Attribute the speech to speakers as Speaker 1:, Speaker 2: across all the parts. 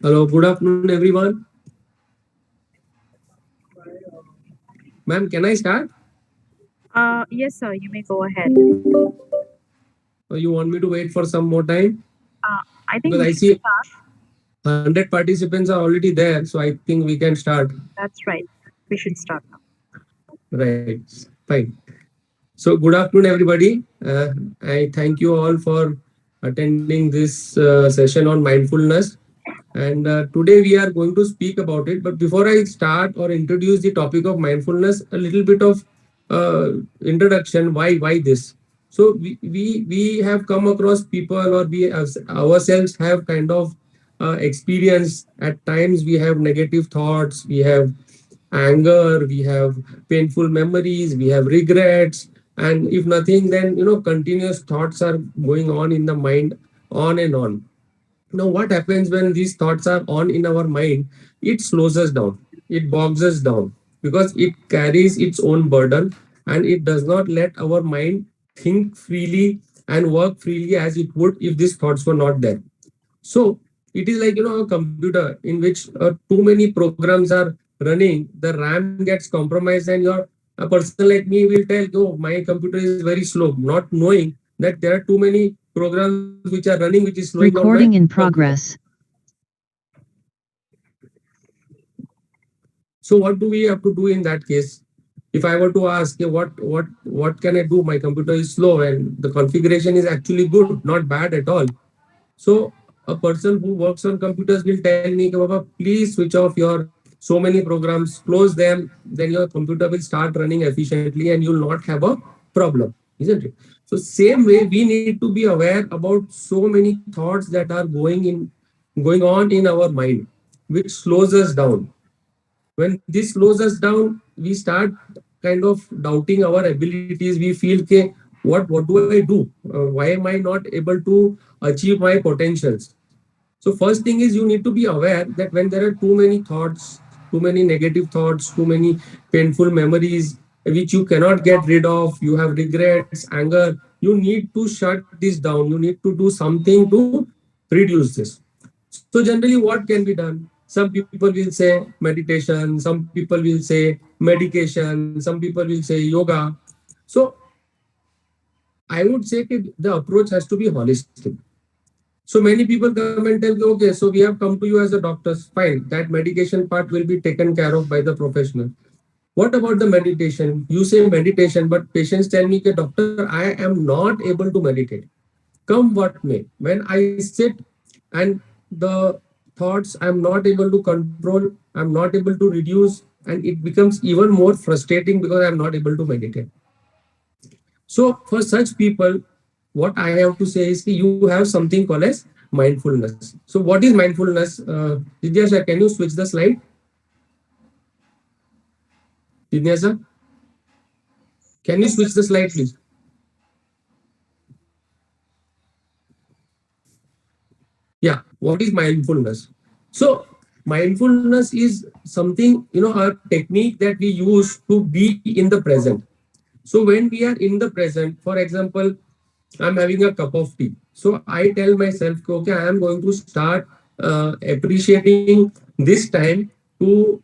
Speaker 1: Hello, good afternoon, everyone. Ma'am, can I start?
Speaker 2: Yes, sir, you may go ahead.
Speaker 1: Or you want me to wait for some more time?
Speaker 2: I think
Speaker 1: Because
Speaker 2: we
Speaker 1: I
Speaker 2: should
Speaker 1: see
Speaker 2: start.
Speaker 1: 100 participants are already there, so I think we can start.
Speaker 2: That's right. We should start now.
Speaker 1: Right, fine. So, good afternoon, everybody. I thank you all for attending this session on mindfulness. And today we are going to speak about it. But before I start or introduce the topic of mindfulness, a little bit of introduction. Why this? So we have come across people, or ourselves have kind of experience. At times we have negative thoughts, we have anger, we have painful memories, we have regrets, and if nothing, then continuous thoughts are going on in the mind, on and on. Now, what happens when these thoughts are on in our mind? It slows us down, it bogs us down, because it carries its own burden, and it does not let our mind think freely and work freely as it would if these thoughts were not there. So it is like a computer in which too many programs are running, the RAM gets compromised, and a person like me will tell, oh, my computer is very slow, not knowing that there are too many programs which are running, which is slowing down my
Speaker 3: Recording in
Speaker 1: computer.
Speaker 3: progress.
Speaker 1: So what do we have to do in that case? If I were to ask, "Yeah, what can I do? My computer is slow and the configuration is actually good, not bad at all." So a person who works on computers will tell me, Baba, please switch off your so many programs, close them, then your computer will start running efficiently and you'll not have a problem, isn't it? So same way, we need to be aware about so many thoughts that are going on in our mind, which slows us down. When this slows us down, we start kind of doubting our abilities. We feel, okay, what do I do? Why am I not able to achieve my potentials? So first thing is, you need to be aware that when there are too many thoughts, too many negative thoughts, too many painful memories which you cannot get rid of, you have regrets, anger, you need to shut this down. You need to do something to reduce this. So generally, what can be done? Some people will say meditation, some people will say medication, some people will say yoga. So I would say that the approach has to be holistic. So many people come and tell me, okay, so we have come to you as a doctor. Fine, that medication part will be taken care of by the professional. What about the meditation? You say meditation, but patients tell me, okay, doctor, I am not able to meditate. Come what may. When I sit and the thoughts I'm not able to control, I'm not able to reduce, and it becomes even more frustrating because I'm not able to meditate. So for such people, what I have to say is that you have something called as mindfulness. So what is mindfulness? Vidya sir, can you switch the slide? Vidya sir, can you switch the slide, please? Yeah. What is mindfulness? So mindfulness is something, a technique that we use to be in the present. So when we are in the present, for example, I'm having a cup of tea. So I tell myself, okay, I am going to start appreciating this time to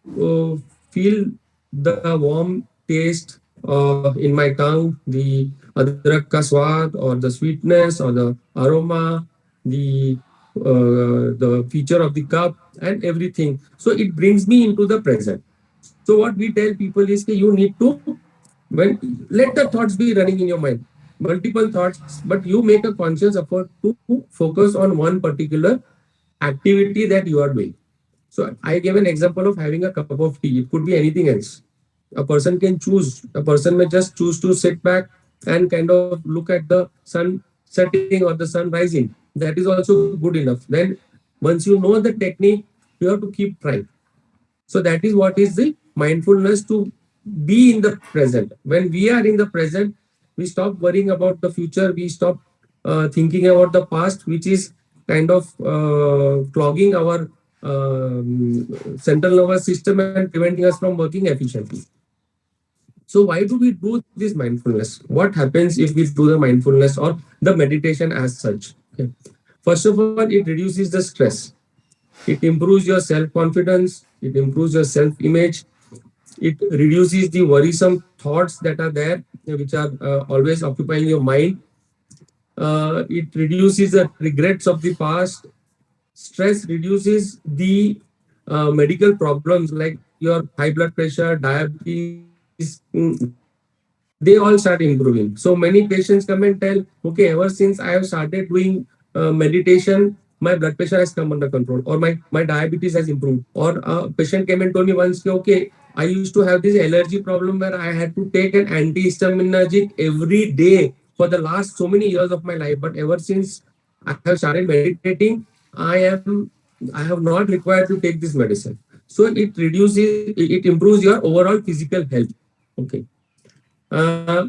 Speaker 1: feel the warm taste in my tongue, the adrak ka swad, or the sweetness, or the aroma, the feature of the cup, and everything. So it brings me into the present. So what we tell people is that you need to, when, let the thoughts be running in your mind, multiple thoughts, but you make a conscious effort to focus on one particular activity that you are doing. So I gave an example of having a cup of tea. It could be anything else. A person can choose. A person may just choose to sit back and kind of look at the sun setting or the sun rising. That is also good enough. Then once you know the technique, you have to keep trying. So that is what is the mindfulness, to be in the present. When we are in the present, we stop worrying about the future. We stop thinking about the past, which is kind of clogging our central nervous system and preventing us from working efficiently. So why do we do this mindfulness? What happens if we do the mindfulness or the meditation as such? Okay. First of all, it reduces the stress. It improves your self confidence, it improves your self image, it reduces the worrisome thoughts that are there, which are always occupying your mind. It reduces the regrets of the past. Stress reduces the medical problems like your high blood pressure, diabetes, they all start improving. So many patients come and tell, okay, ever since I have started doing meditation, my blood pressure has come under control, or my diabetes has improved. Or a patient came and told me once, okay, I used to have this allergy problem where I had to take an antihistaminic every day for the last so many years of my life. But ever since I have started meditating, I have not required to take this medicine. So it improves your overall physical health. Okay. Uh,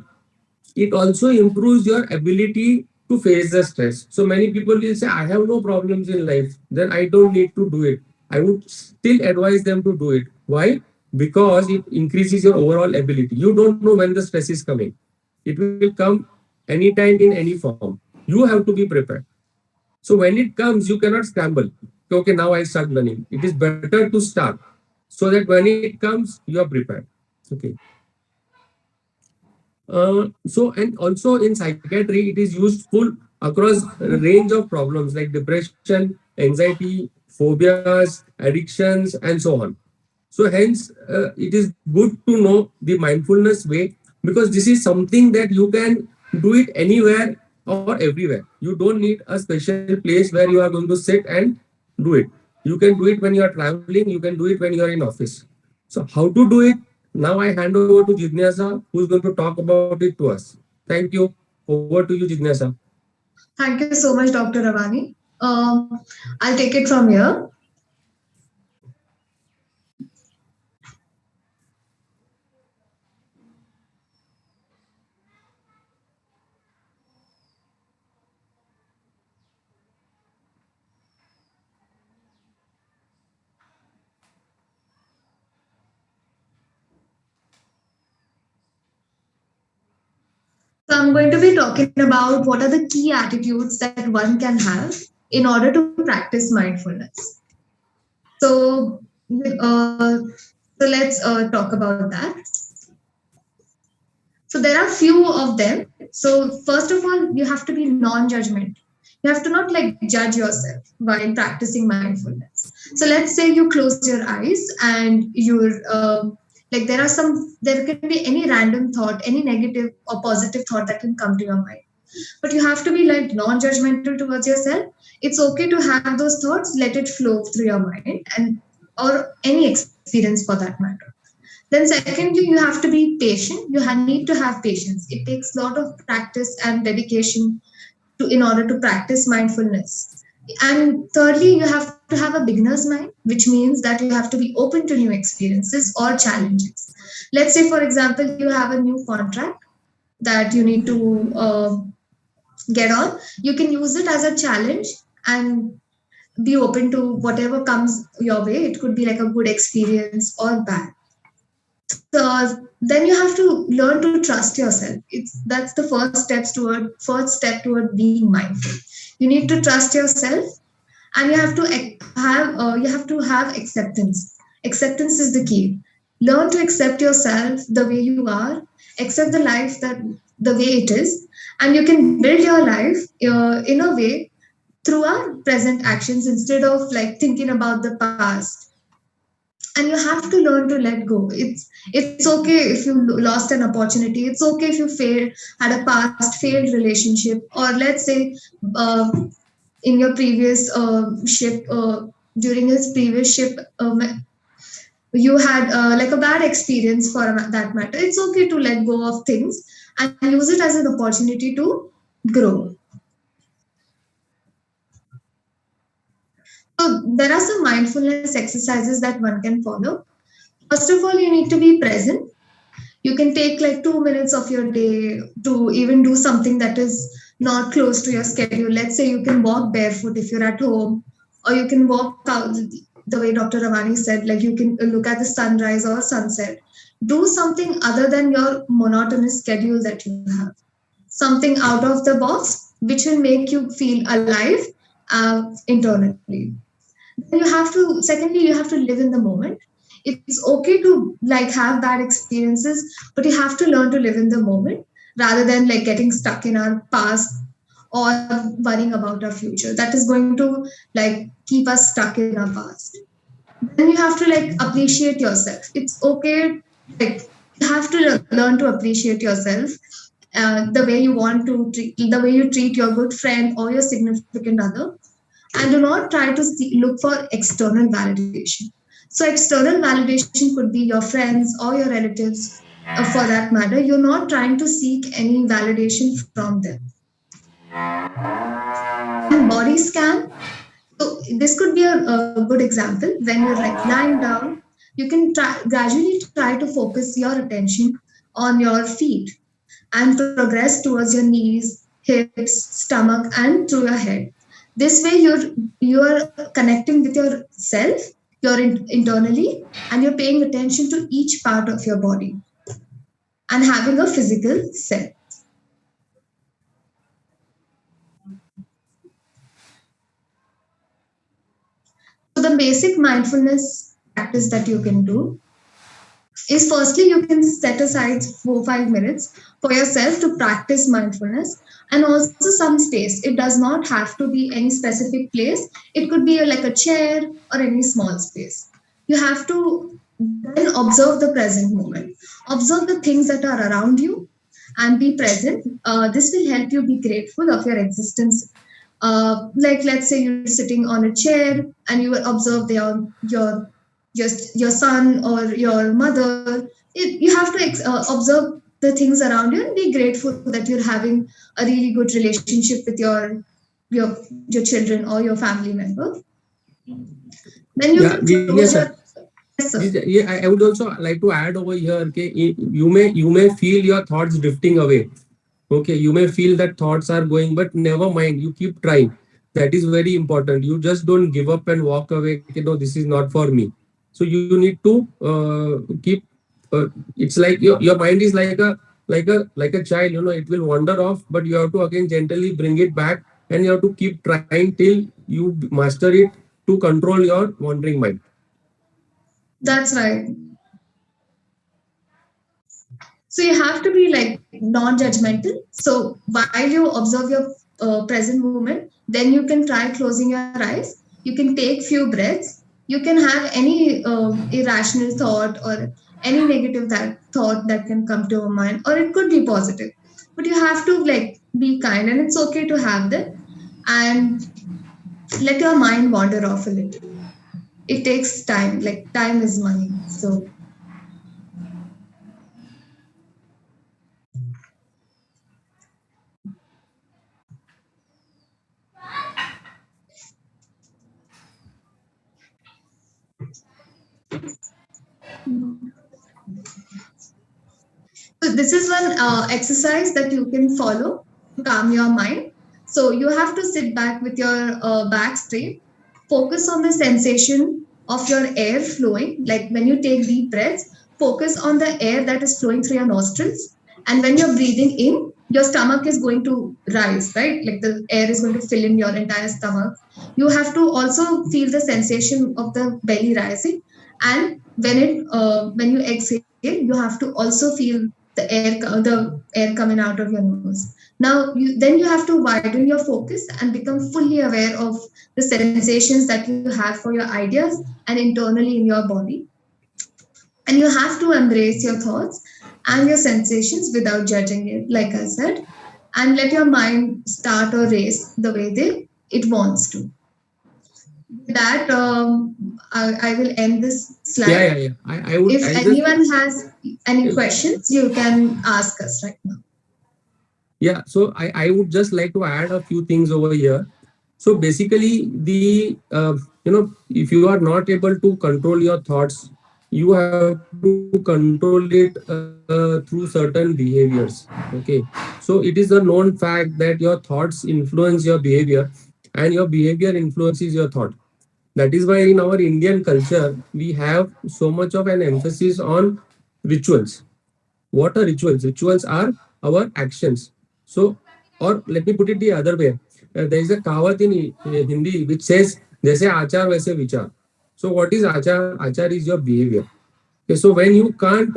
Speaker 1: it also improves your ability to face the stress. So many people will say, I have no problems in life, then I don't need to do it. I would still advise them to do it. Why? Because it increases your overall ability. You don't know when the stress is coming. It will come anytime in any form. You have to be prepared. So when it comes, you cannot scramble. Okay, now I start learning. It is better to start so that when it comes, you are prepared. Okay. So and also in psychiatry, it is used full across a range of problems like depression, anxiety, phobias, addictions, and so on. So hence, it is good to know the mindfulness way, because this is something that you can do it anywhere or everywhere. You don't need a special place where you are going to sit and do it. You can do it when you are traveling. You can do it when you are in office. So how to do it? Now I hand over to Jignasa, who is going to talk about it to us. Thank you. Over to you, Jignasa.
Speaker 3: Thank you so much, Dr. Ravani. I'll take it from here. So I'm going to be talking about what are the key attitudes that one can have in order to practice mindfulness. So, so let's talk about that. So there are few of them. So first of all, you have to be non-judgmental. You have to not like judge yourself while practicing mindfulness. So let's say you close your eyes and you're like there can be any random thought, any negative or positive thought that can come to your mind. But you have to be like non-judgmental towards yourself. It's okay to have those thoughts, let it flow through your mind and or any experience for that matter. Then secondly, you have to be patient. Need to have patience. It takes a lot of practice and dedication in order to practice mindfulness. And thirdly, you have to have a beginner's mind, which means that you have to be open to new experiences or challenges. Let's say, for example, you have a new contract that you need to get on. You can use it as a challenge and be open to whatever comes your way. It could be like a good experience or bad. So then you have to learn to trust yourself. That's the first step toward being mindful. You need to trust yourself, and you have to have acceptance. Acceptance is the key. Learn to accept yourself the way you are. Accept the life that the way it is, and you can build your life in a way through our present actions instead of like thinking about the past. And you have to learn to let go. It's okay if you lost an opportunity. It's okay if you had a past failed relationship, or let's say uh, in your previous ship during his previous ship you had like a bad experience for that matter. It's okay to let go of things and use it as an opportunity to grow. So there are some mindfulness exercises that one can follow. First of all, you need to be present. You can take like 2 minutes of your day to even do something that is not close to your schedule. Let's say you can walk barefoot if you're at home, or you can walk out the way Dr. Ravani said, like you can look at the sunrise or sunset. Do something other than your monotonous schedule that you have. Something out of the box, which will make you feel alive internally. then you have to, secondly, you have to live in the moment. It's okay to like have bad experiences, but you have to learn to live in the moment rather than like getting stuck in our past or worrying about our future. That is going to like keep us stuck in our past. Then you have to like appreciate yourself. It's okay, like you have to learn to appreciate yourself, the way you want to treat, the way you treat your good friend or your significant other, and do not try to look for external validation. So external validation could be your friends or your relatives, for that matter. You're not trying to seek any validation from them. And body scan, so this could be a good example. When you're like lying down, you can gradually try to focus your attention on your feet and progress towards your knees, hips, stomach, and through your head. This way, you're connecting with yourself, you're internally, and you're paying attention to each part of your body and having a physical sense. So the basic mindfulness practice that you can do is, firstly, you can set aside 4 5 minutes for yourself to practice mindfulness, and also some space. It does not have to be any specific place. It could be like a chair or any small space. You have to then observe the present moment, observe the things that are around you, and be present. This will help you be grateful of your existence. Like let's say you're sitting on a chair and you observe your son or your mother. You have to observe the things around you and be grateful that you're having a really good relationship with your children or your family member. Then you
Speaker 1: Yeah,
Speaker 3: can
Speaker 1: Genius
Speaker 3: close
Speaker 1: sir.
Speaker 3: your, yes sir.
Speaker 1: Yeah, I would also like to add over here. Okay, you may feel your thoughts drifting away. Okay, you may feel that thoughts are going, but never mind. You keep trying. That is very important. You just don't give up and walk away. You know, this is not for me. So you need to keep. It's like your mind is like a child. You know, it will wander off, but you have to again gently bring it back, and you have to keep trying till you master it to control your wandering mind.
Speaker 3: That's right. So you have to be like non-judgmental. So while you observe your present moment, then you can try closing your eyes. You can take few breaths. You can have any irrational thought or any negative thought that can come to your mind, or it could be positive. But you have to like be kind, and it's okay to have them, and let your mind wander off a little. It takes time. Like time is money. So So this is one exercise that you can follow to calm your mind. So you have to sit back with your back straight, focus on the sensation of your air flowing. Like when you take deep breaths, focus on the air that is flowing through your nostrils. And when you're breathing in, your stomach is going to rise, right? Like the air is going to fill in your entire stomach. You have to also feel the sensation of the belly rising. And when you exhale, you have to also feel the air coming out of your nose. Now then you have to widen your focus and become fully aware of the sensations that you have for your ideas and internally in your body. And you have to embrace your thoughts and your sensations without judging it, like I said, and let your mind start or race the way it wants to. With that, I will end this
Speaker 1: Yeah, yeah,
Speaker 3: slide.
Speaker 1: yeah. I would.
Speaker 3: If
Speaker 1: I just.
Speaker 3: anyone has any questions, you can ask us right now.
Speaker 1: Yeah, so I would just like to add a few things over here. So basically, if you are not able to control your thoughts, you have to control it through certain behaviors. Okay, so it is a known fact that your thoughts influence your behavior, and your behavior influences your thought. That is why in our Indian culture, we have so much of an emphasis on rituals. What are rituals? Rituals are our actions. So, or let me put it the other way. There is a kawat in Hindi which says जैसे आचार वैसे विचार. So what is achar? Achar is your behavior. Okay, so when you can't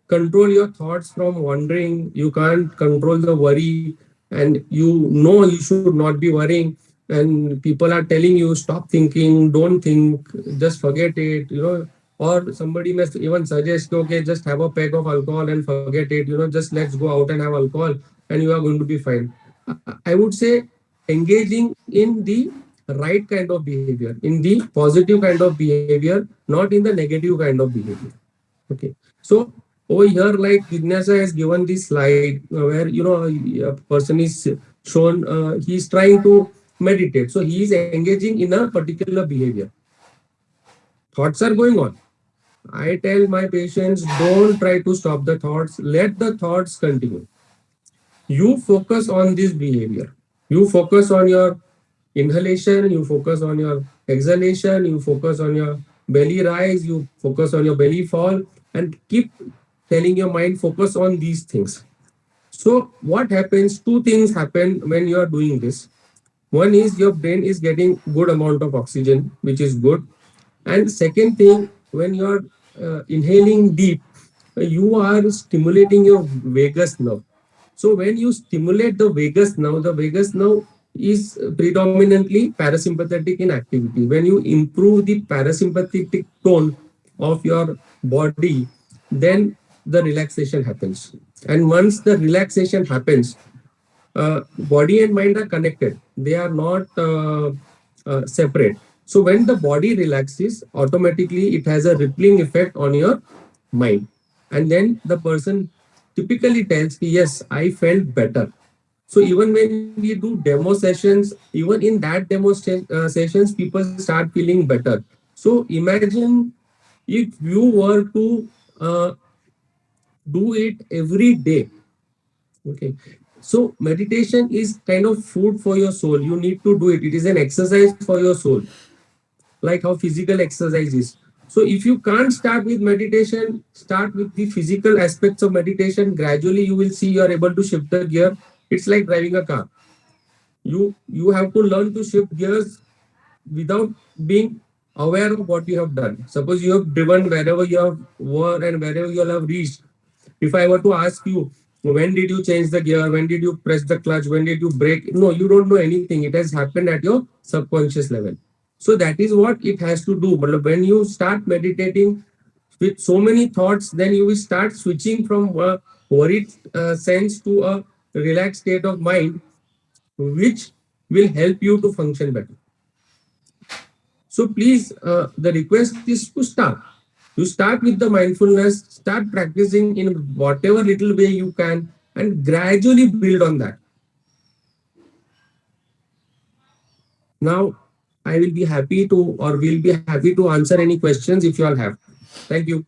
Speaker 1: control your thoughts from wandering, you can't control the worry, and you know you should not be worrying, and people are telling you stop thinking, don't think, just forget it, or somebody may even suggest, okay, just have a peg of alcohol and forget it, just let's go out and have alcohol and you are going to be fine. I would say engaging in the right kind of behavior, in the positive kind of behavior, not in the negative kind of behavior. Okay. So over here, like Jignasa has given this slide where a person is shown he's trying to meditate. So he is engaging in a particular behavior. Thoughts are going on. I tell my patients, don't try to stop the thoughts. Let the thoughts continue. You focus on this behavior. You focus on your inhalation, you focus on your exhalation, you focus on your belly rise, you focus on your belly fall, and keep telling your mind focus on these things. So what happens? Two things happen when you are doing this. One is your brain is getting good amount of oxygen, which is good. And second thing, when you are inhaling deep, you are stimulating your vagus nerve. So when you stimulate the vagus nerve is predominantly parasympathetic in activity. When you improve the parasympathetic tone of your body, then the relaxation happens. And once the relaxation happens, body and mind are connected. They are not separate. So when the body relaxes, automatically it has a rippling effect on your mind. And then the person typically tells me, yes, I felt better. So even when we do demo sessions, even in that sessions, people start feeling better. So imagine if you were to do it every day. Okay. So meditation is kind of food for your soul. You need to do it. It is an exercise for your soul, like how physical exercise is. So if you can't start with meditation, start with the physical aspects of meditation. Gradually, you will see you are able to shift the gear. It's like driving a car. You have to learn to shift gears without being aware of what you have done. Suppose you have driven wherever you have were and wherever you have reached. If I were to ask you, when did you change the gear? When did you press the clutch? When did you brake? No, you don't know anything. It has happened at your subconscious level. So that is what it has to do. But when you start meditating with so many thoughts, then you will start switching from a worried sense to a relaxed state of mind, which will help you to function better. So please, the request is to start. You start with the mindfulness, start practicing in whatever little way you can, and gradually build on that. Now, I will be happy to, or will be happy to answer any questions if you all have. Thank you.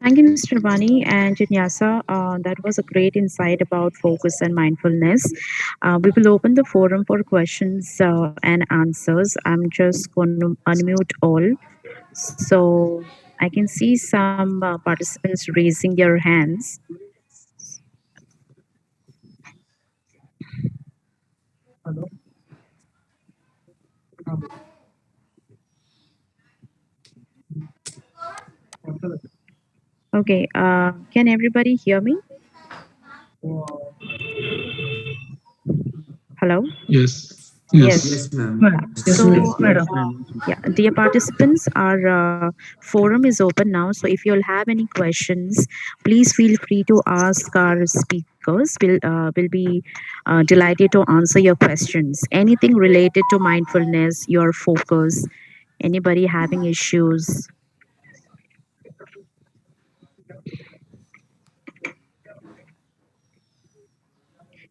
Speaker 2: Thank you, Mr. Vani and Jinyasa. That was a great insight about focus and mindfulness. We will open the forum for questions and answers. I'm just going to unmute all. So I can see some participants raising their hands. Okay, can everybody hear me? Hello?
Speaker 4: Yes.
Speaker 2: Yes.
Speaker 4: Yes.
Speaker 5: Yes, ma'am.
Speaker 2: Yeah. So,
Speaker 6: Yes,
Speaker 2: yeah, dear participants, our forum is open now. So, if you'll have any questions, please feel free to ask our speakers. We'll be delighted to answer your questions. Anything related to mindfulness, your focus, anybody having issues.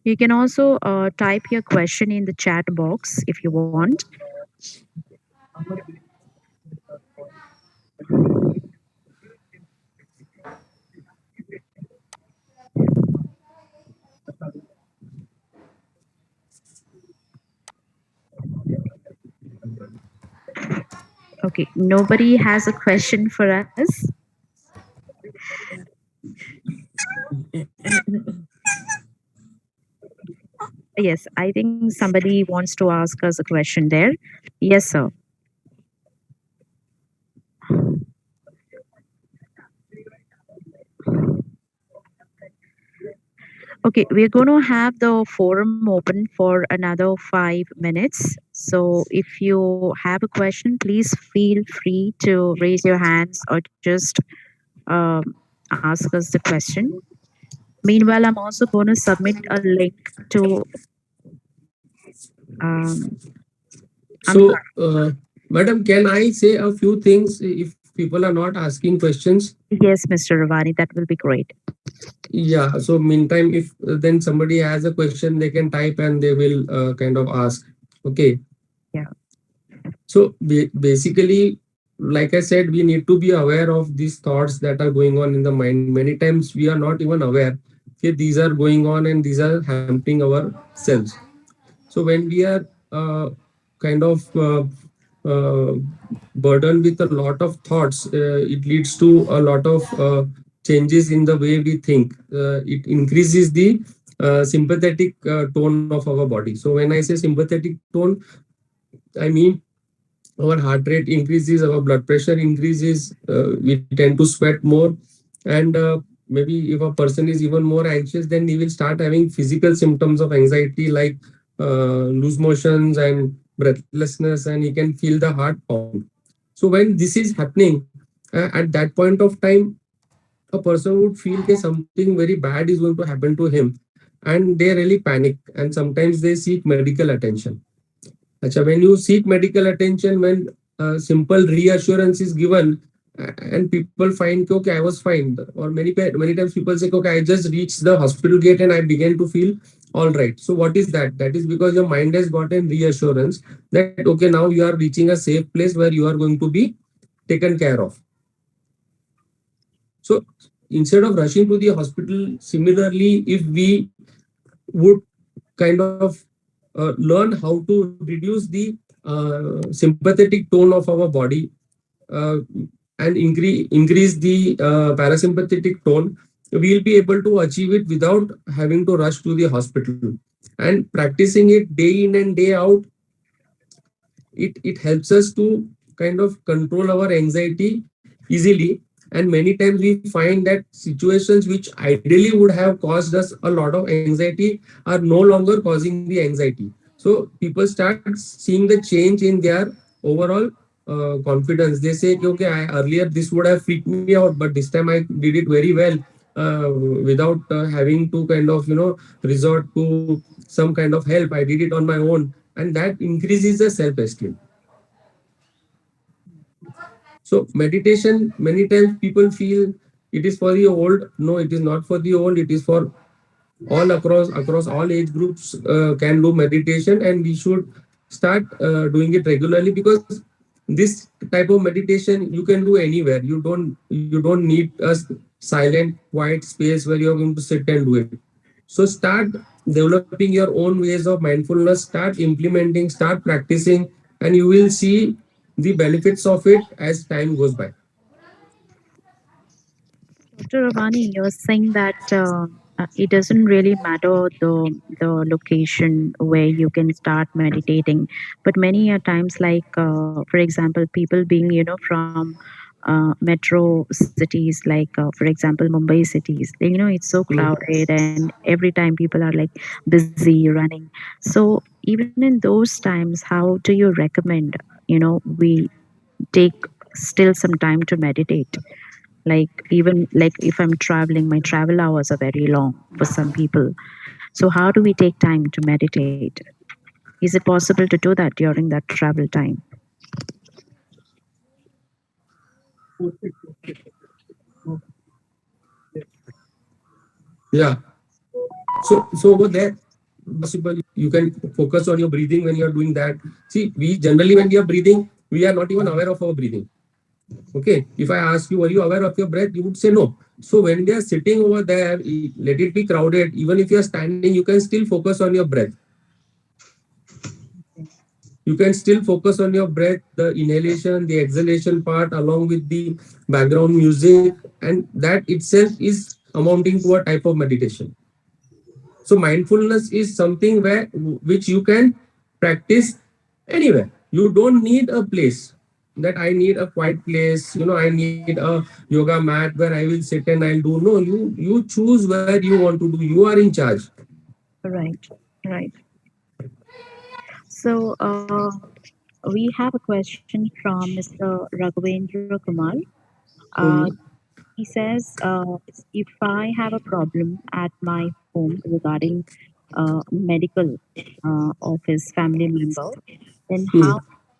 Speaker 2: You can also type your question in the chat box if you want. Okay, nobody has a question for us. Yes, I think somebody wants to ask us a question there. Yes, sir. Okay, we're going to have the forum open for another 5 minutes. So if you have a question, please feel free to raise your hands or just um, ask us the question. Meanwhile, I'm also going to submit a link to. Um, I'm
Speaker 1: So, madam, can I say a few things if people are not asking questions?
Speaker 2: Yes, Mr. Ravani, that will be great.
Speaker 1: Yeah. So, meantime, if then somebody has a question, they can type and they will kind of ask. Okay.
Speaker 2: Yeah.
Speaker 1: So, basically, like I said, we need to be aware of these thoughts that are going on in the mind. Many times we are not even aware that these are going on and these are hampering ourselves. So when we are kind of burdened with a lot of thoughts, it leads to a lot of changes in the way we think. It increases the sympathetic tone of our body. So when I say sympathetic tone, I mean our heart rate increases, our blood pressure increases, we tend to sweat more, and maybe if a person is even more anxious, then he will start having physical symptoms of anxiety like loose motions and breathlessness, and he can feel the heart pound. So when this is happening, at that point of time, a person would feel that something very bad is going to happen to him, and they really panic, and sometimes they seek medical attention. Acha, when you seek medical attention, when simple reassurance is given, and people find, कि, okay, I was fine, or many times people say, okay, I just reached the hospital gate and I began to feel all right. So what is that? That is because your mind has gotten reassurance that okay, now you are reaching a safe place where you are going to be taken care of. So instead of rushing to the hospital, similarly, if we would kind of learn how to reduce the sympathetic tone of our body, uh, and increase the parasympathetic tone, we'll be able to achieve it without having to rush to the hospital. And practicing it day in and day out, it helps us to kind of control our anxiety easily. And many times we find that situations which ideally would have caused us a lot of anxiety are no longer causing the anxiety. So people start seeing the change in their overall confidence. They say, "Okay, earlier this would have freaked me out, but this time I did it very well, without having to kind of resort to some kind of help. I did it on my own, and that increases the self-esteem." So meditation, many times people feel it is for the old. No, it is not for the old. It is for all across all age groups can do meditation, and we should start doing it regularly, because this type of meditation you can do anywhere. You don't need a silent quiet space where you're going to sit and do it. So start developing your own ways of mindfulness, start implementing, start practicing, and you will see the benefits of it as time goes by.
Speaker 2: Dr. Ravani, you're saying that it doesn't really matter the location where you can start meditating, but many a times, like for example, people being from metro cities, like for example Mumbai cities, it's so
Speaker 1: Hmm.
Speaker 2: crowded, and every time people are like busy running. So even in those times, how do you recommend we take still some time to meditate? Like even like if I'm traveling, my travel hours are very long for some people, so how do we take time to meditate? Is it possible to do that during that travel time?
Speaker 1: Yeah. So over there, possible you can focus on your breathing when you are doing that. See, we generally when we are breathing, we are not even aware of our breathing. Okay, if I ask you, are you aware of your breath, you would say no. So when they are sitting over there, let it be crowded, even if you are standing, you can still focus on your breath. You can still focus on your breath, the inhalation, the exhalation part, along with the background music, and that itself is amounting to a type of meditation. So mindfulness is something where which you can practice anywhere. You don't need a place that I need a quiet place. I need a yoga mat where I will sit and I'll do. No, you choose where you want to do. You are in charge.
Speaker 2: Right, right. So we have a question from Mr. Raghavendra Kumar. Uh,
Speaker 1: Hmm.
Speaker 2: he says, if I have a problem at my home regarding medical of his family member, then
Speaker 1: Hmm.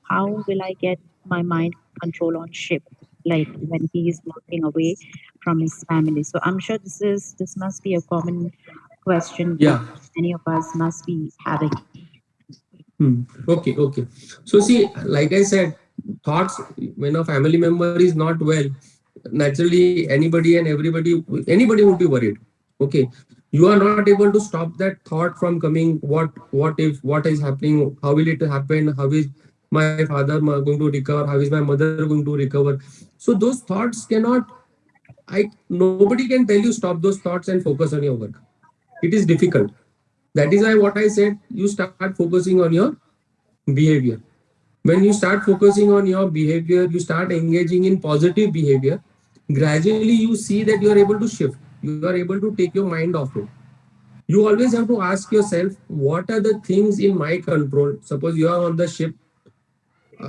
Speaker 2: how will I get my mind control on ship, like when he is walking away from his family? So I'm sure this must be a common question
Speaker 1: Yeah.
Speaker 2: many of us must be having.
Speaker 1: Hmm. Okay, okay. So see, like I said, thoughts when a family member is not well, naturally anybody and anybody would be worried. Okay, you are not able to stop that thought from coming. What if, what is happening? How will it happen? How is my father going to recover? How is my mother going to recover? So those thoughts cannot. I Nobody can tell you stop those thoughts and focus on your work. It is difficult. That is why what I said, you start focusing on your behavior. When you start focusing on your behavior, you start engaging in positive behavior, gradually you see that you are able to shift. You are able to take your mind off it. You always have to ask yourself, what are the things in my control? Suppose you are on the ship,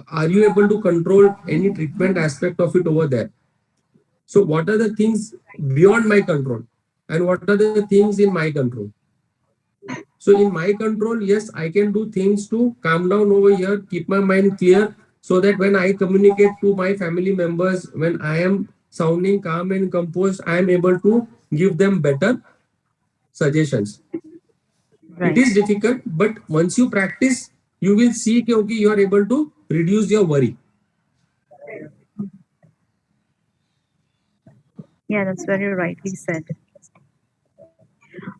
Speaker 1: are you able to control any treatment aspect of it over there? So what are the things beyond my control, and what are the things in my control? So in my control, yes, I can do things to calm down over here, keep my mind clear, so that when I communicate to my family members, when I am sounding calm and composed, I am able to give them better suggestions. It
Speaker 2: Right.
Speaker 1: is difficult, but once you practice, you will see that okay, you are able to reduce your worry.
Speaker 2: Yeah, that's very rightly said.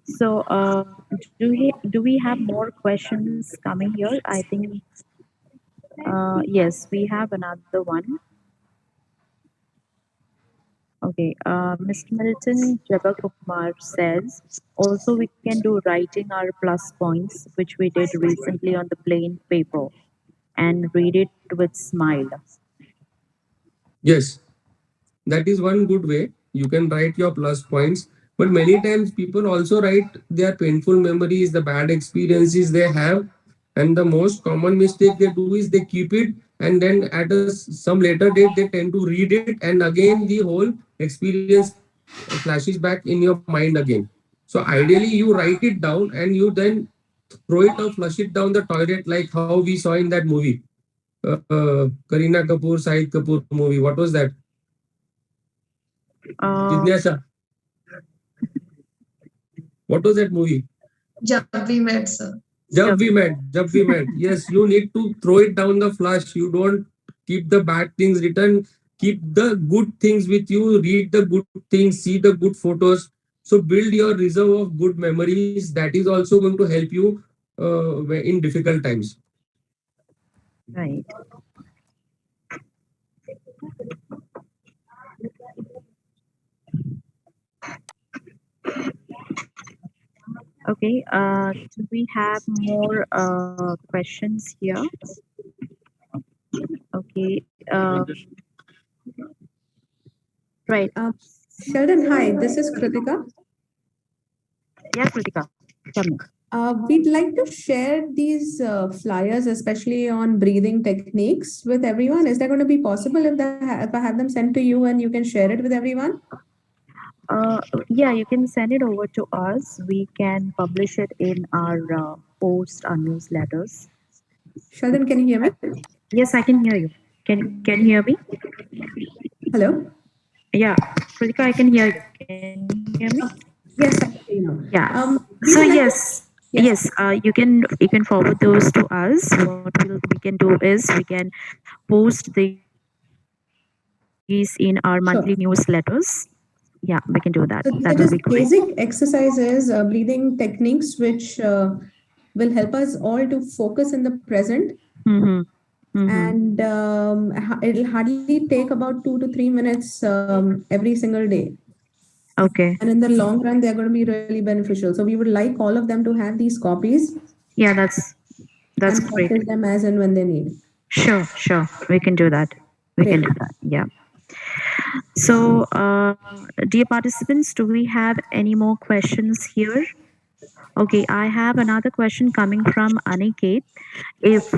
Speaker 2: So, do we have more questions coming here? I think yes, we have another one. Okay, Mr. Milton Jabakumar says, also we can do writing our plus points, which we did recently on the plain paper, and read it with smile.
Speaker 1: Yes, that is one good way. You can write your plus points, but many times people also write their painful memories, the bad experiences they have, and the most common mistake they do is they keep it, and then at some later date they tend to read it, and again the whole experience flashes back in your mind again. So ideally you write it down and you then throw it or flush it down the toilet, like how we saw in that movie, Kareena Kapoor, Shahid Kapoor movie. What was that?
Speaker 2: Uh,
Speaker 1: Jignasa. What was that movie?
Speaker 3: Jab we met, sir.
Speaker 1: Jab
Speaker 2: Jab-
Speaker 1: we met, Jab we met. Yes, you need to throw it down the flush. You don't keep the bad things written. Keep the good things with you. Read the good things. See the good photos. So build your reserve of good memories. That is also going to help you in difficult times.
Speaker 2: right. Okay. Do we have more questions here? Okay. Right.
Speaker 4: Sheldon, hi, this is Kritika.
Speaker 2: Yeah, Kritika. Tell me.
Speaker 4: We'd like to share these flyers, especially on breathing techniques, with everyone. Is that going to be possible if I have them sent to you and you can share it with everyone?
Speaker 2: Yeah, you can send it over to us. We can publish it in our post, our newsletters.
Speaker 4: Sheldon, can you hear me?
Speaker 2: Yes, I can hear you. Can you hear me?
Speaker 4: Hello?
Speaker 2: Yeah, Kritika, I can hear you. Can you hear me?
Speaker 4: Yes, I can hear you
Speaker 2: Yeah.
Speaker 4: now.
Speaker 2: So
Speaker 4: We'd like to,
Speaker 2: yes,
Speaker 4: yes.
Speaker 2: yes. You can forward those to us. We can do is we can post these in our monthly newsletters.
Speaker 4: Sure.
Speaker 2: Yeah, we can do that. That will be
Speaker 4: So
Speaker 2: great.
Speaker 4: these are just basic exercises, breathing techniques, which will help us all to focus in the present.
Speaker 2: Mm-hmm. Mm-hmm.
Speaker 4: And it'll hardly take about 2 to 3 minutes every single day.
Speaker 2: Okay.
Speaker 4: And in the long run, they're going to be really beneficial. So we would like all of them to have these copies
Speaker 2: Yeah, that's
Speaker 4: and
Speaker 2: great.
Speaker 4: practice them as and when they need.
Speaker 2: Sure, sure. We can do that. We can
Speaker 4: Great.
Speaker 2: do that. Yeah. So, dear participants, do we have any more questions here? Okay, I have another question coming from Aniket. If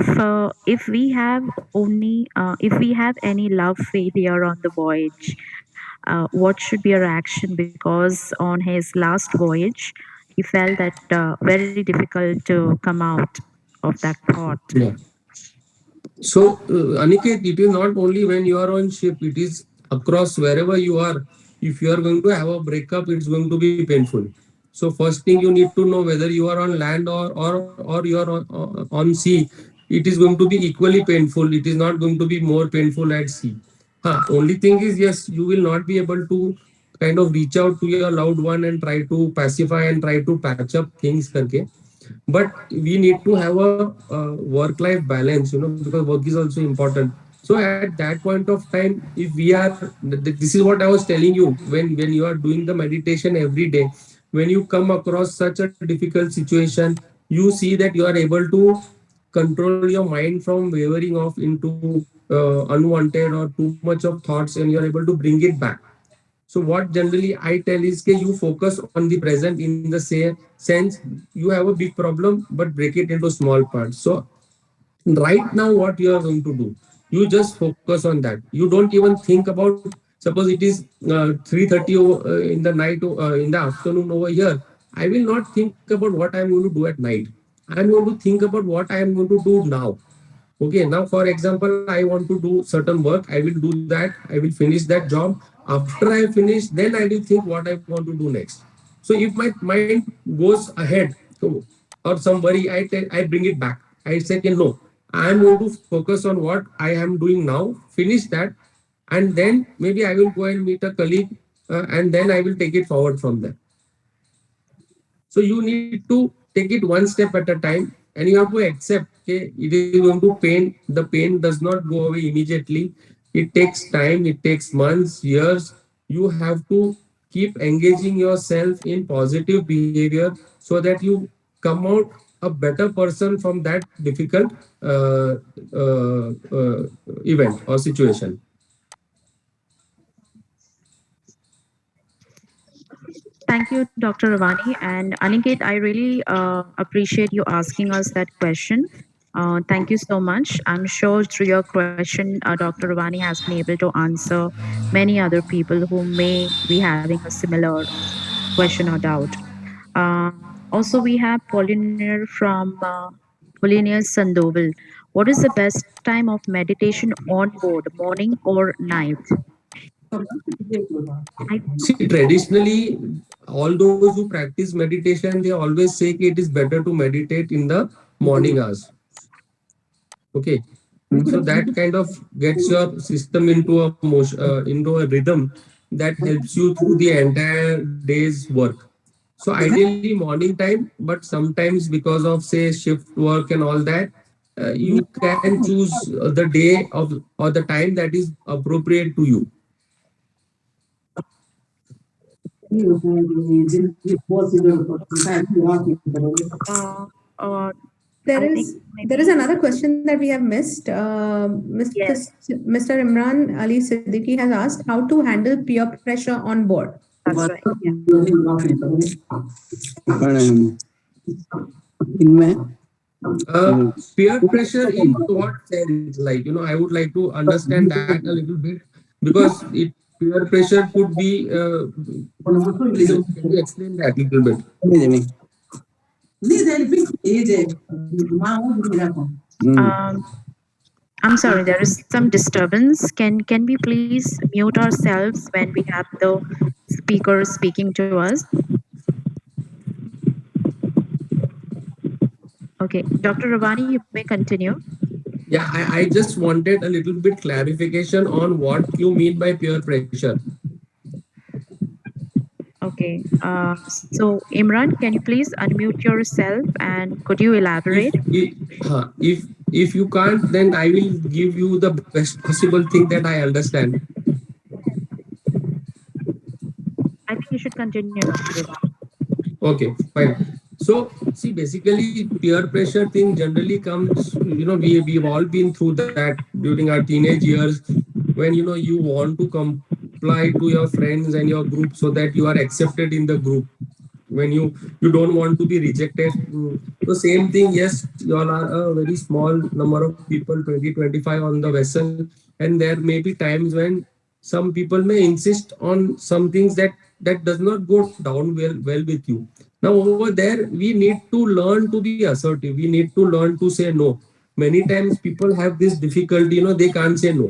Speaker 2: we have if we have any love failure on the voyage, what should be our action? Because on his last voyage, he felt that very difficult to come out of that thought.
Speaker 1: Yeah. So, Aniket, it is not only when you are on ship, it is across wherever you are. If you are going to have a breakup, it's going to be painful. So, first thing you need to know whether you are on land or you are on sea, it is going to be equally painful. It is not going to be more painful at sea. Only thing is, yes, you will not be able to kind of reach out to your loved one and try to pacify and try to patch up things. Karke. But we need to have a work life balance, because work is also important. So at that point of time, if we are this is what I was telling you, when you are doing the meditation every day, when you come across such a difficult situation, you see that you are able to control your mind from wavering off into unwanted or too much of thoughts, and you are able to bring it back. So what generally I tell is that you focus on the present in the same sense. You have a big problem, but break it into small parts. So right now what you are going to do, you just focus on that. You don't even think about, suppose it is 3:30 in the night, in the afternoon over here. I will not think about what I am going to do at night. I am going to think about what I am going to do now. Okay, now for example, I want to do certain work. I will do that. I will finish that job. After I finish, then I will think what I want to do next. So if my mind goes ahead, or some worry, I bring it back. I say, okay, no, I am going to focus on what I am doing now. Finish that, and then maybe I will go and meet a colleague, and then I will take it forward from there. So you need to take it one step at a time, and you have to accept, okay, it is going to pain. The pain does not go away immediately. It takes time, it takes months, years. You have to keep engaging yourself in positive behavior so that you come out a better person from that difficult event or situation.
Speaker 2: Thank you, Dr. Ravani. And Aniket, I really appreciate you asking us that question. Thank you so much. I'm sure through your question, Dr. Ravani has been able to answer many other people who may be having a similar question or doubt. Also, we have Polyner from Polyner Sandoval. What is the best time of meditation on board, morning or night? I
Speaker 1: See, traditionally, all those who practice meditation, they always say that it is better to meditate in the morning hours. Okay, so that kind of gets your system into a motion, into a rhythm that helps you through the entire day's work. So ideally morning time, but sometimes because of say shift work and all that, you can choose the day of or the time that is appropriate to you.
Speaker 2: uh, uh,
Speaker 4: There
Speaker 2: I think
Speaker 4: is
Speaker 2: maybe
Speaker 4: another question that we have missed.
Speaker 2: yes,
Speaker 4: Mr. Imran Ali Siddiqui has asked how to handle peer pressure on board.
Speaker 2: that's right. Yeah.
Speaker 1: Peer pressure in what sense? Like, I would like to understand that a little bit, because it peer pressure could be can you explain that a little bit?
Speaker 2: Um, I'm sorry, there is some disturbance. Can we please mute ourselves when we have the speaker speaking to us? Okay, Dr. Ravani, you may continue.
Speaker 1: Yeah, I just wanted a little bit clarification on what you mean by peer pressure.
Speaker 2: Okay. So Imran, can you please unmute yourself and could you
Speaker 1: If
Speaker 2: elaborate?
Speaker 1: if you can't, then I will give you the best possible thing that I understand.
Speaker 2: I think You should continue, Dr. Ravani.
Speaker 1: Okay, fine. So, see, basically, peer pressure thing generally comes, we've all been through that during our teenage years when, you want to comply to your friends and your group so that you are accepted in the group. When you don't want to be rejected. So same thing, yes, you all are a very small number of people, 20, 25 on the vessel, and there may be times when some people may insist on some things that does not go down well with you. Now over there we need to learn to be assertive, we need to learn to say no. Many times people have this difficulty, they can't say no.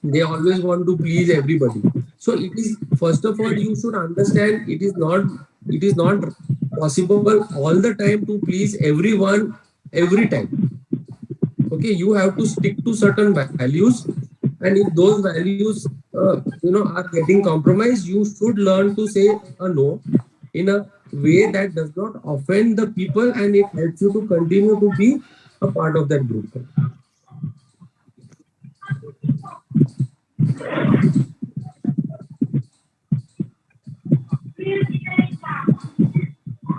Speaker 1: They always want to please everybody. So it is, first of all, you should understand, it is not possible all the time to please everyone every time. Okay, you have to stick to certain values, and if those values are getting compromised, you should learn to say a no in a way that does not offend the people, and it helps you to continue to be a part of that group.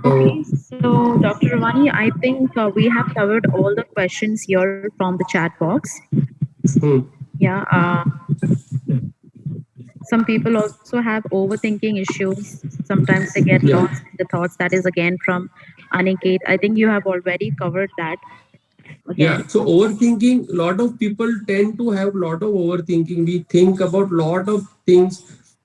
Speaker 2: Okay,
Speaker 1: So
Speaker 2: so Dr. Ravani, I think we have covered all the questions here from the chat box. Yeah, some people also have overthinking issues. Sometimes they get
Speaker 1: yeah.
Speaker 2: lost in the thoughts. That is again from Aniket. I think you have already covered that
Speaker 1: Yeah,
Speaker 2: again.
Speaker 1: so overthinking, a lot of people tend to have a lot of overthinking. We think about lot of things,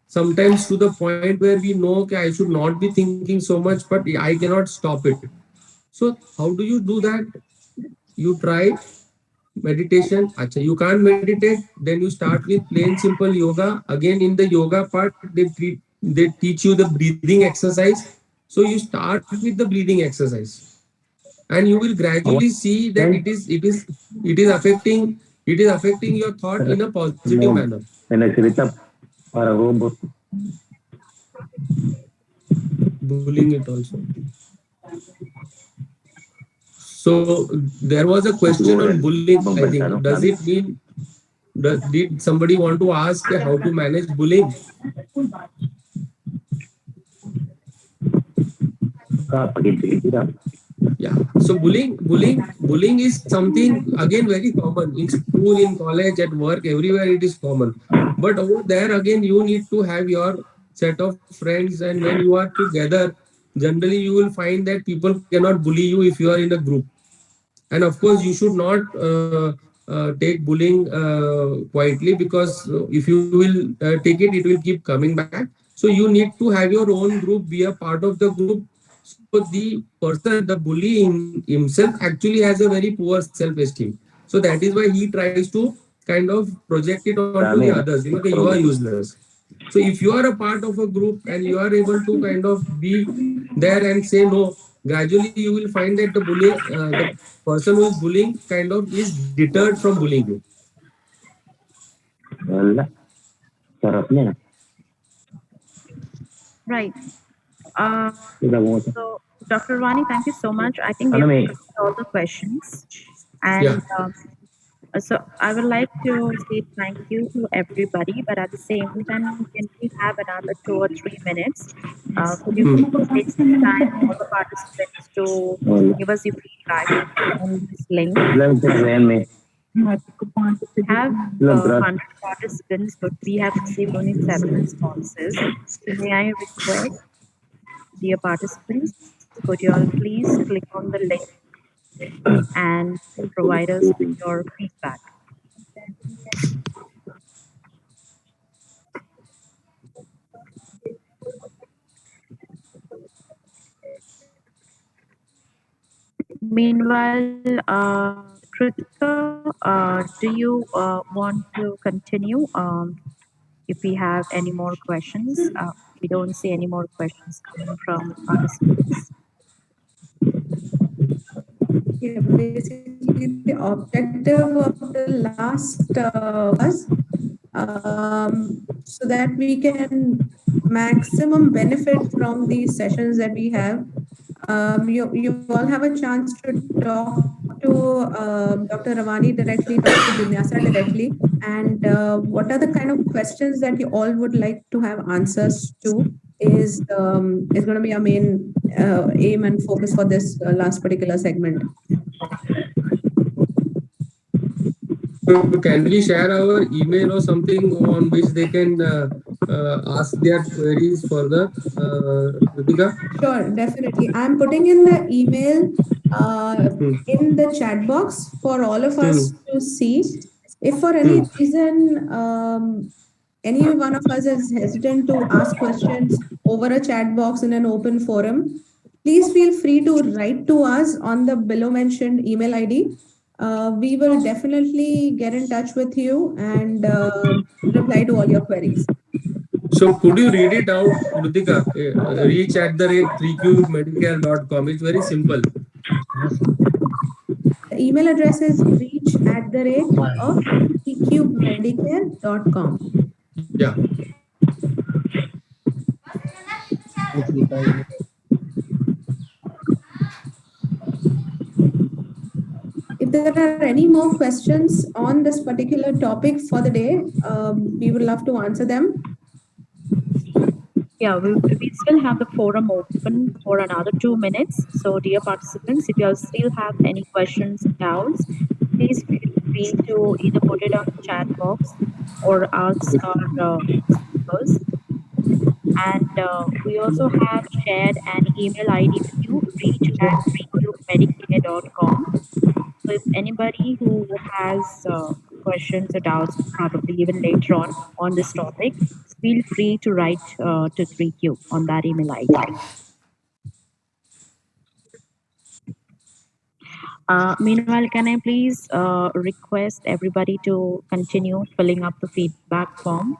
Speaker 1: sometimes to the point where we know, okay, I should not be thinking so much, but I cannot stop it. So how do you do that? You try meditation. Acha, you can't meditate, then you start with plain simple yoga. Again, in the yoga part, they teach you the breathing exercise. So you start with the breathing exercise, and you will gradually see that it is affecting your thought in a positive manner. Bullying it also. So there was a question on bullying, I think. Does it mean, did somebody want to ask how to manage bullying? Yeah. So bullying is something again very common in school, in college, at work, everywhere it is common. But over there again, you need to have your set of friends, and when you are together, generally you will find that people cannot bully you if you are in a group. And of course, you should not take bullying quietly, because if you will take it, it will keep coming back. So you need to have your own group, be a part of the group. So the person, the bully himself actually has a very poor self-esteem. So that is why he tries to kind of project it onto the others. Okay, you are useless. So if you are a part of a group and you are able to kind of be there and say no, gradually you will find that the person who is bullying kind of is deterred from bullying you.
Speaker 2: Right. Uh, so, Dr. Ravani, thank you so much. I think we have covered all the questions.
Speaker 1: Yeah.
Speaker 2: And so I would like to say thank you to everybody, but at the same time, can we have another 2 or 3 minutes? Could you
Speaker 1: Hmm.
Speaker 2: please take some time, all the participants, to give us your feedback on this link? We have 100 participants, but we have received only 7 responses. So may I request, dear participants, could you all please click on the link and provide us with your feedback? Meanwhile, Kritika, do you want to continue? If we have any more questions, we don't see any more questions coming from participants.
Speaker 4: Yeah, basically the objective of the last was so that we can maximum benefit from these sessions that we have. You all have a chance to talk to Dr. Ravani directly, talk to Jinyasa directly, and what are the kind of questions that you all would like to have answers to? is going to be our main aim and focus for this last particular segment.
Speaker 1: So can we share our email or something on which they can ask their queries further, Ritika?
Speaker 4: Sure, definitely. I'm putting in the email
Speaker 1: Hmm.
Speaker 4: in the chat box for all of us
Speaker 1: Hmm.
Speaker 4: to see. If for any
Speaker 1: Hmm.
Speaker 4: reason any one of us is hesitant to ask questions over a chat box in an open forum, please feel free to write to us on the below mentioned email ID. We will definitely get in touch with you and reply to all your queries.
Speaker 1: So could you read it out, Ritika? Reach at the rate 3cubemedicare.com. It's very simple.
Speaker 4: The email address is reach at the rate of ecubemedicare.com.
Speaker 1: Yeah.
Speaker 4: If there are any more questions on this particular topic for the day, we would love to answer them.
Speaker 2: Yeah, we still have the forum open for another 2 minutes. So, dear participants, if you all still have any questions and doubts, please feel free to either put it on the chat box or ask our speakers. And we also have shared an email ID with you, reach at 3qmedicare.com. So if anybody who has questions or doubts, probably even later on this topic, feel free to write to 3Q on that email ID. Meanwhile, can I please request everybody to continue filling up the feedback form?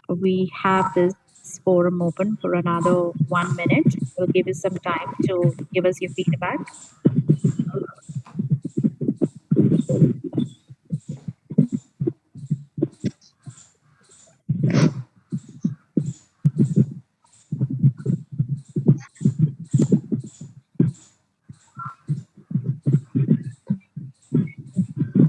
Speaker 2: We have this forum open for another 1 minute. We'll give you some time to give us your feedback.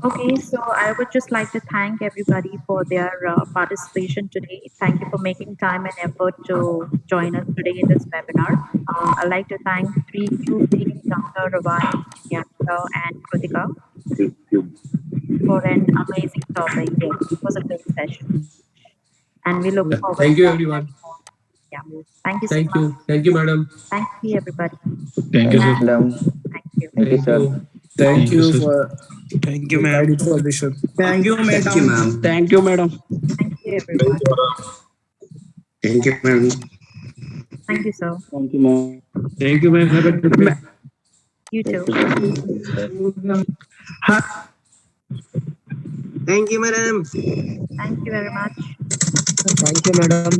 Speaker 2: Okay, so I would just like to thank everybody for their participation today. Thank you for making time and effort to join us today in this webinar. I'd like to thank 3Q team, Dr. Ravani, Yanta, and Kritika for an amazing topic. It was a great session. And we look
Speaker 1: Yeah.
Speaker 2: forward
Speaker 1: Thank
Speaker 2: to
Speaker 1: you,
Speaker 2: that.
Speaker 1: everyone.
Speaker 2: Yeah. Thank you so
Speaker 1: Thank
Speaker 2: much.
Speaker 1: you. Thank you, madam.
Speaker 2: Thank you, everybody.
Speaker 5: Thank you, sir.
Speaker 2: And
Speaker 6: Madam,
Speaker 2: thank you.
Speaker 6: thank you,
Speaker 1: Thank
Speaker 6: sir.
Speaker 1: you.
Speaker 7: Thank
Speaker 5: Thank you,
Speaker 7: you
Speaker 5: sir.
Speaker 7: for
Speaker 8: Thank you,
Speaker 7: the
Speaker 8: ma'am.
Speaker 7: guided solution.
Speaker 8: Thank you,
Speaker 9: Thank you,
Speaker 8: madam.
Speaker 9: ma'am.
Speaker 8: Thank you, madam.
Speaker 2: Thank you, everyone.
Speaker 9: Thank you, ma'am.
Speaker 2: Thank you, sir.
Speaker 6: Thank you, ma'am.
Speaker 5: Thank you, ma'am. Have a good day.
Speaker 2: You
Speaker 6: Thank
Speaker 2: too.
Speaker 6: you, sir.
Speaker 9: Thank you, madam.
Speaker 2: Thank you very much.
Speaker 8: Thank you, madam.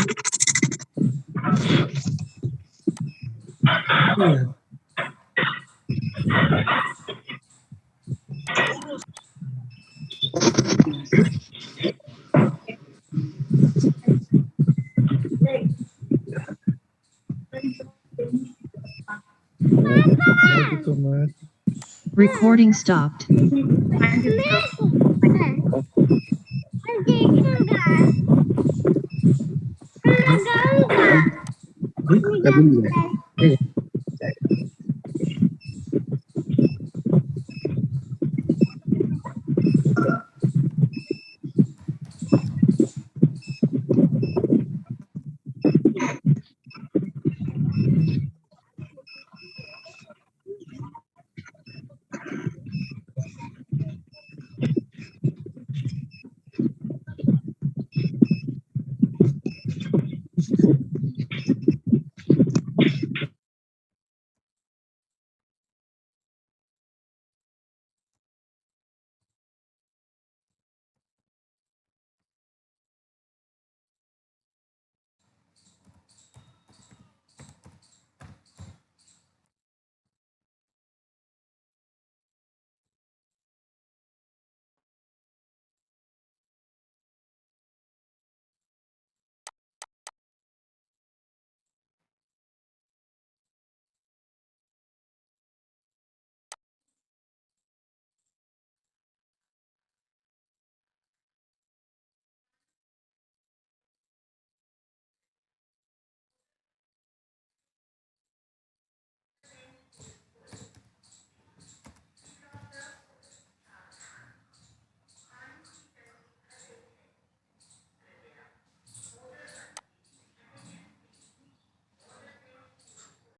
Speaker 8: Thank you so much.
Speaker 10: Recording stopped.
Speaker 2: Thank you, sir.
Speaker 8: Hey.